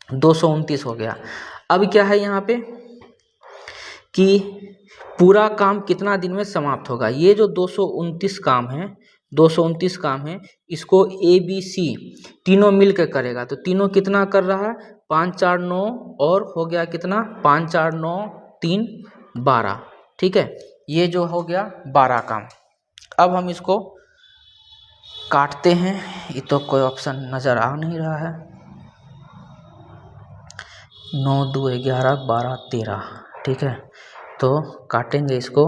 229 हो गया। अब क्या है यहाँ पे कि पूरा काम कितना दिन में समाप्त होगा? ये जो 229 काम है, 229 काम है, इसको ए बी सी तीनों मिल के करेगा, तो तीनों कितना कर रहा है? 5 4 9, और हो गया कितना? 5 4 9 3 12, ठीक है। ये जो हो गया 12 काम। अब हम इसको काटते हैं, ये तो कोई ऑप्शन नज़र आ नहीं रहा है। 9 2 11 12 13, ठीक है। तो काटेंगे इसको,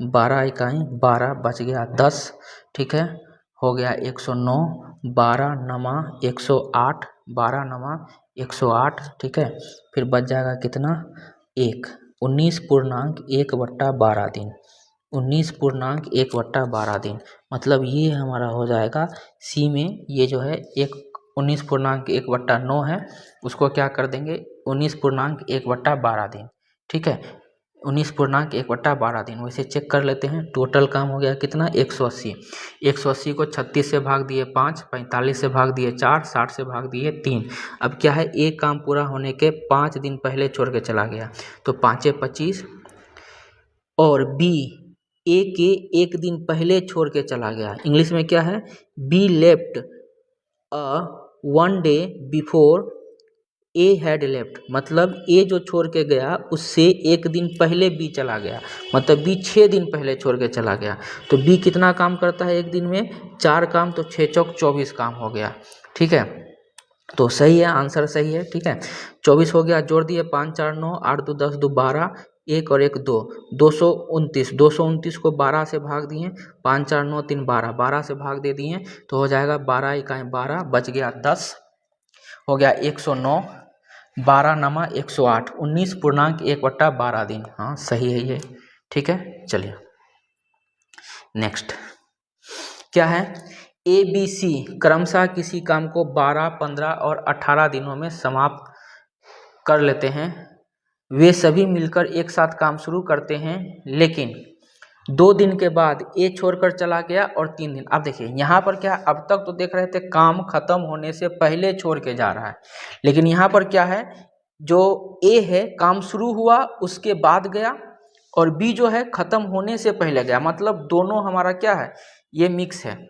12 इकाई 12, बच गया 10, ठीक है। हो गया 109, 12 नमा 108, 12 नमा 108, ठीक है। फिर बच जाएगा कितना? 1, 19.1/12 दिन, 19.1/12 दिन, मतलब ये हमारा हो जाएगा सी में। ये जो है 19.1/9 है, उसको क्या कर देंगे? 19.1/12 दिन, ठीक है। 19.1/12 दिन। वैसे चेक कर लेते हैं, टोटल काम हो गया कितना 180। 180 को 36 से भाग दिए 5, 45 से भाग दिए 4, 60 से भाग दिए 3। अब क्या है, एक काम पूरा होने के 5 दिन पहले छोड़ के चला गया, तो 5 × 25, और बी ए के एक दिन पहले छोड़ के चला गया। इंग्लिश में क्या है, be left one day before A had left, मतलब ए जो छोड़ के गया उससे एक दिन पहले बी चला गया, मतलब बी 6 दिन पहले छोड़ के चला गया। तो बी कितना काम करता है एक दिन में, 4 काम, तो 6 चौक 24 काम हो गया। ठीक है, तो सही है, आंसर सही है। ठीक है, 24 हो गया, जोड़ दिए 5 4 9, 8 2 10 2 12, 1 और 1 2, 229। 229 को 12 से भाग दिए, 5 4 9 3 12, 12 से भाग दे दिए तो हो जाएगा 12 इकाई 12, बच गया 10, हो गया 109, 12 नमा 108, 19.1/12 दिन। हाँ सही है ये। ठीक है, चलिए नेक्स्ट क्या है, ए बी सी क्रमशः किसी काम को 12, 15 और 18 दिनों में समाप्त कर लेते हैं। वे सभी मिलकर एक साथ काम शुरू करते हैं, लेकिन 2 दिन के बाद ए छोड़कर चला गया और 3 दिन। अब देखिए यहाँ पर क्या, अब तक तो देख रहे थे काम खत्म होने से पहले छोड़ के जा रहा है, लेकिन यहाँ पर क्या है, जो ए है काम शुरू हुआ उसके बाद गया, और बी जो है खत्म होने से पहले गया, मतलब दोनों हमारा क्या है, ये मिक्स है।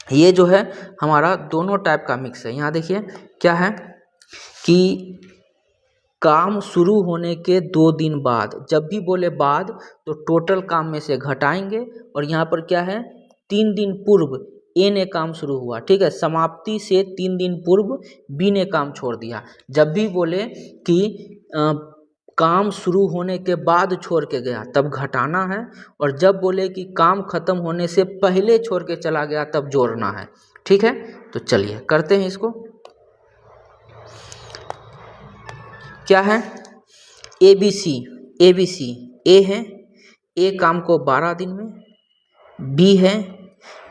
ये जो है हमारा दोनों टाइप का मिक्स है। यहाँ देखिए क्या है कि काम शुरू होने के 2 दिन बाद, जब भी बोले बाद तो टोटल काम में से घटाएंगे, और यहाँ पर क्या है 3 दिन पूर्व ए ने काम शुरू हुआ। ठीक है, समाप्ति से 3 दिन पूर्व बी ने काम छोड़ दिया। जब भी बोले कि काम शुरू होने के बाद छोड़ के गया तब घटाना है, और जब बोले कि काम खत्म होने से पहले छोड़ के चला गया तब जोड़ना है। ठीक है, तो चलिए करते हैं इसको। क्या है, ए बी सी, ए है, ए काम को 12 दिन में, बी है,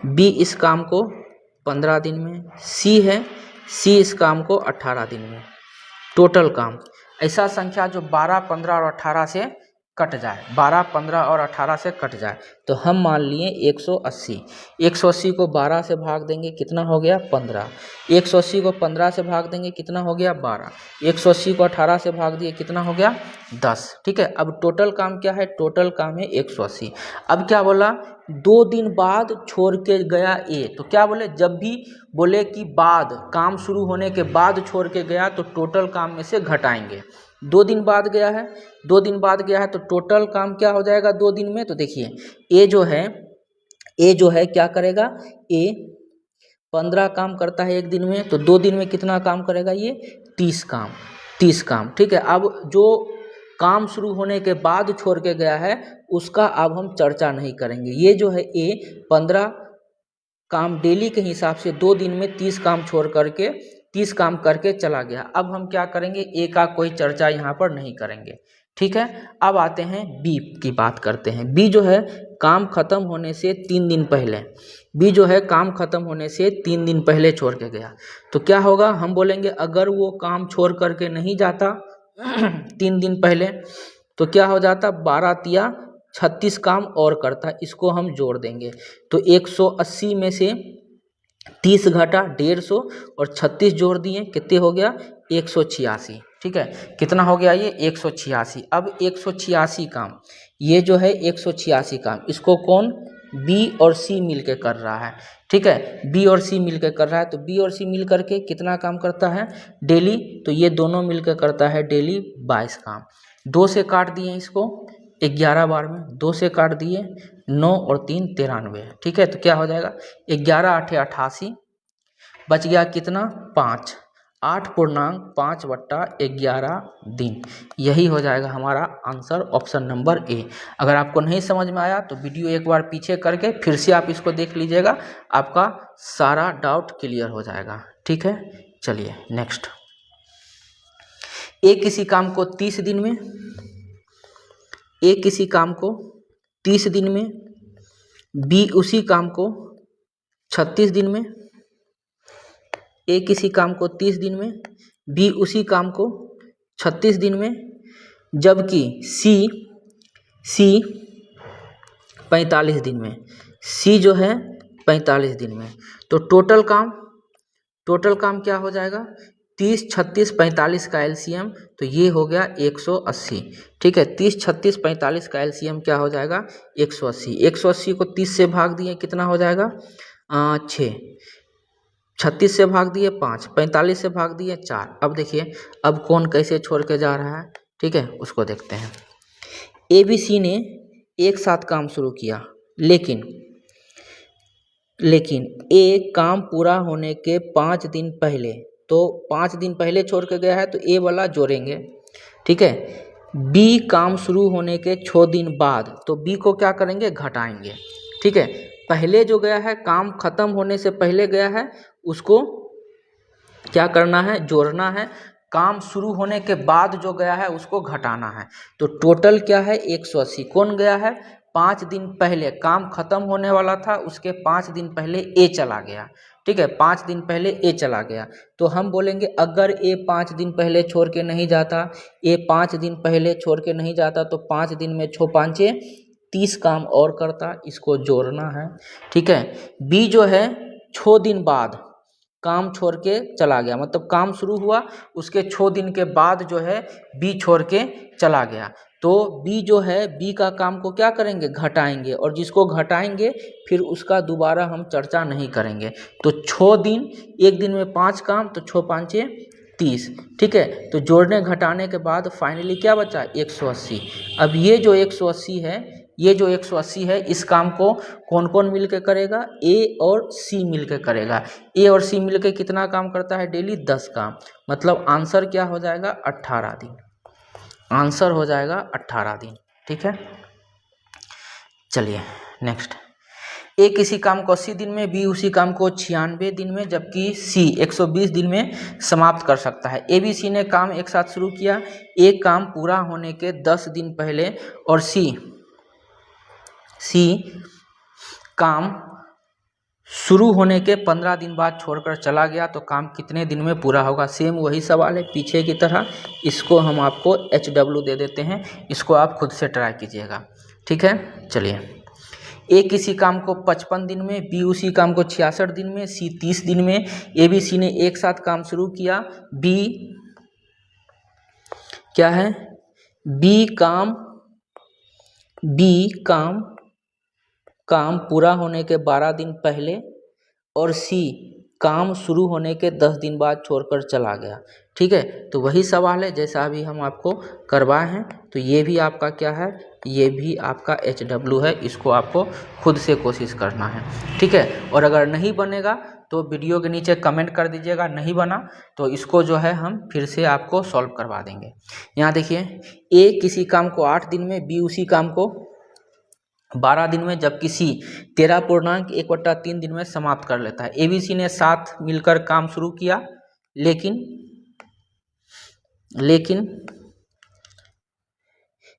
बी इस काम को 15 दिन में, सी है, सी इस काम को 18 दिन में। टोटल काम ऐसा संख्या जो 12, 15 और 18 से कट जाए, 12, 15 और 18 से कट जाए, तो हम मान लिए 180। 180 को 12 से भाग देंगे कितना हो गया 15, 180 को 15 से भाग देंगे कितना हो गया 12, 180 को 18 से भाग दिए कितना हो गया 10। ठीक है, अब टोटल काम क्या है, टोटल काम है 180। अब क्या बोला, 2 दिन बाद छोड़ के गया ए, तो क्या बोले, जब भी बोले कि बाद, काम शुरू होने के बाद छोड़ के गया तो टोटल काम में से घटाएंगे। 2 दिन बाद गया है, 2 दिन बाद गया है तो टोटल काम क्या हो जाएगा 2 दिन में, तो देखिए ए जो है क्या करेगा, ए 15 काम करता है एक दिन में, तो 2 दिन में कितना काम करेगा ये 30 काम। ठीक है, अब जो काम शुरू होने के बाद छोड़ के गया है उसका अब हम चर्चा नहीं करेंगे। ये जो है ए 15 काम डेली के हिसाब से 2 दिन में 30 काम छोड़ करके 30 काम करके चला गया। अब हम क्या करेंगे, ए का कोई चर्चा यहाँ पर नहीं करेंगे। ठीक है, अब आते हैं बी की बात करते हैं। बी जो है काम खत्म होने से 3 दिन पहले, बी जो है काम खत्म होने से 3 दिन पहले छोड़ के गया, तो क्या होगा, हम बोलेंगे अगर वो काम छोड़ करके नहीं जाता 3 दिन पहले तो क्या हो जाता, 12 तिया 36 काम और करता, इसको हम जोड़ देंगे। तो 180 में से 30 घटा 150 और 36 जोड़ दिए कितने हो गया 186। ठीक है, कितना हो गया ये 186। अब 186 काम, ये जो है 186 काम, इसको कौन, बी और सी मिलके कर रहा है। ठीक है, बी और सी मिलके कर रहा है, तो बी और सी मिल करके कितना काम करता है डेली, तो ये दोनों मिलकर करता है डेली 22 काम। 2 से काट दिए इसको 11 बार में, 2 से काट दिए 9 और 3 93। ठीक है, तो क्या हो जाएगा 11 8 88, बच गया कितना 5, 8.5/11 दिन। यही हो जाएगा हमारा आंसर, ऑप्शन नंबर ए। अगर आपको नहीं समझ में आया तो वीडियो एक बार पीछे करके फिर से आप इसको देख लीजिएगा, आपका सारा डाउट क्लियर हो जाएगा। ठीक है, चलिए नेक्स्ट। ए किसी काम को 30 दिन में, ए किसी काम को 30 दिन में, बी उसी काम को 36 दिन में, ए किसी काम को 30 दिन में, बी उसी काम को 36 दिन में, जबकि सी सी 45 दिन में, सी जो है 45 दिन में। तो टोटल काम क्या हो जाएगा, 30, 36, 45 का एलसीएम, तो ये हो गया 180। ठीक है, 30, 36, 45 का एलसीएम क्या हो जाएगा, 180। 180 को 30 से भाग दिए कितना हो जाएगा, 6। 36 से भाग दिए 5, 45 से भाग दिए 4। अब देखिए अब कौन कैसे छोड़ के जा रहा है, ठीक है, उसको देखते हैं। ABC ने एक साथ काम शुरू किया, लेकिन ए काम पूरा होने के 5 दिन पहले, तो 5 दिन पहले छोड़ के गया है तो ए वाला जोड़ेंगे। ठीक है, बी काम शुरू होने के 6 दिन बाद, तो बी को क्या करेंगे, घटाएंगे। ठीक है, पहले जो गया है काम खत्म होने से पहले गया है उसको क्या करना है, जोड़ना है। काम शुरू होने के बाद जो गया है उसको घटाना है। तो टोटल क्या है, 180। कौन गया है, 5 दिन पहले काम खत्म होने वाला था उसके 5 दिन पहले ए चला गया। ठीक है, 5 दिन पहले ए चला गया, तो हम बोलेंगे अगर ए 5 दिन पहले छोड़ के नहीं जाता, ए 5 दिन पहले छोड़ के नहीं जाता तो 5 दिन में 6 5 30 काम और करता, इसको जोड़ना है। ठीक है, बी जो है 6 दिन बाद काम छोड़ के चला गया, मतलब काम शुरू हुआ उसके 6 दिन के बाद जो है बी छोड़ के चला गया, तो बी जो है बी का काम को क्या करेंगे, घटाएंगे, और जिसको घटाएंगे फिर उसका दोबारा हम चर्चा नहीं करेंगे। तो 6 दिन, एक दिन में 5 काम, तो 6 5 30। ठीक है, तो जोड़ने घटाने के बाद फाइनली क्या बचा, 180। अब ये जो 180 है, इस काम को कौन कौन मिलकर करेगा, ए और सी मिलकर करेगा। ए और सी मिलकर कितना काम करता है, डेली 10 काम, मतलब आंसर क्या हो जाएगा, 18 दिन। आंसर हो जाएगा 18 दिन। ठीक है, चलिए नेक्स्ट। ए किसी काम को 80 दिन में, बी उसी काम को 96 दिन में, जबकि सी 120 दिन में समाप्त कर सकता है। ए बी सी ने काम एक साथ शुरू किया, एक काम पूरा होने के 10 दिन पहले, और सी काम शुरू होने के 15 दिन बाद छोड़कर चला गया, तो काम कितने दिन में पूरा होगा। सेम वही सवाल है पीछे की तरह, इसको हम आपको HW दे देते हैं, इसको आप खुद से ट्राई कीजिएगा। ठीक है, चलिए। ए किसी काम को 55 दिन में, बी उसी काम को 66 दिन में, सी 30 दिन में। ए बी सी ने एक साथ काम शुरू किया, बी क्या है, बी काम पूरा होने के 12 दिन पहले, और सी काम शुरू होने के 10 दिन बाद छोड़कर चला गया। ठीक है, तो वही सवाल है जैसा अभी हम आपको करवाए हैं, तो ये भी आपका क्या है, ये भी आपका HW है, इसको आपको खुद से कोशिश करना है। ठीक है, और अगर नहीं बनेगा तो वीडियो के नीचे कमेंट कर दीजिएगा, नहीं बना तो इसको जो है हम फिर से आपको सॉल्व करवा देंगे। यहाँ देखिए, ए किसी काम को 8 दिन में, बी उसी काम को 12 दिन में, जबकि सी 13.1/3 दिन में समाप्त कर लेता है। ABC ने साथ मिलकर काम शुरू किया, लेकिन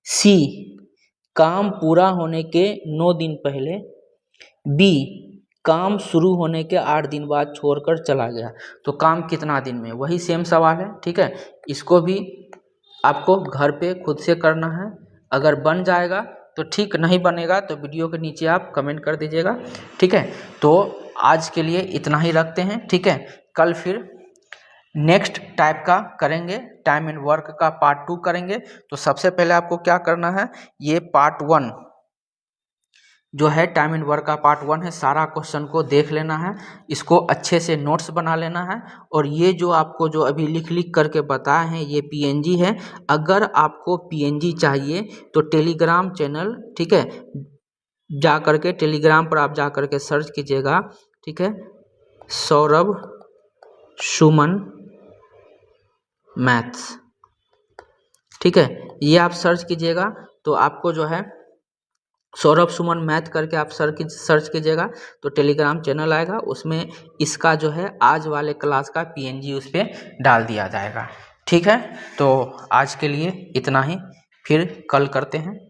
सी काम पूरा होने के 9 दिन पहले, बी काम शुरू होने के 8 दिन बाद छोड़कर चला गया, तो काम कितना दिन में, वही सेम सवाल है। ठीक है, इसको भी आपको घर पे खुद से करना है, अगर बन जाएगा तो ठीक, नहीं बनेगा तो वीडियो के नीचे आप कमेंट कर दीजिएगा। ठीक है, तो आज के लिए इतना ही रखते हैं। ठीक है, कल फिर नेक्स्ट टाइप का करेंगे, टाइम एंड वर्क का पार्ट 2 करेंगे। तो सबसे पहले आपको क्या करना है, ये पार्ट 1 जो है टाइम एंड वर्क का पार्ट 1 है, सारा क्वेश्चन को देख लेना है, इसको अच्छे से नोट्स बना लेना है, और ये जो आपको जो अभी लिख करके बताए हैं ये PNG है। अगर आपको PNG चाहिए तो टेलीग्राम चैनल, ठीक है, जा करके टेलीग्राम पर आप जा करके सर्च कीजिएगा। ठीक है, सौरभ सुमन मैथ्स। ठीक है, ये आप सर्च कीजिएगा तो आपको जो है सौरभ सुमन मैथ करके आप सर्च कीजिएगा तो टेलीग्राम चैनल आएगा, उसमें इसका जो है आज वाले क्लास का PNG उस पर डाल दिया जाएगा। ठीक है, तो आज के लिए इतना ही, फिर कल करते हैं।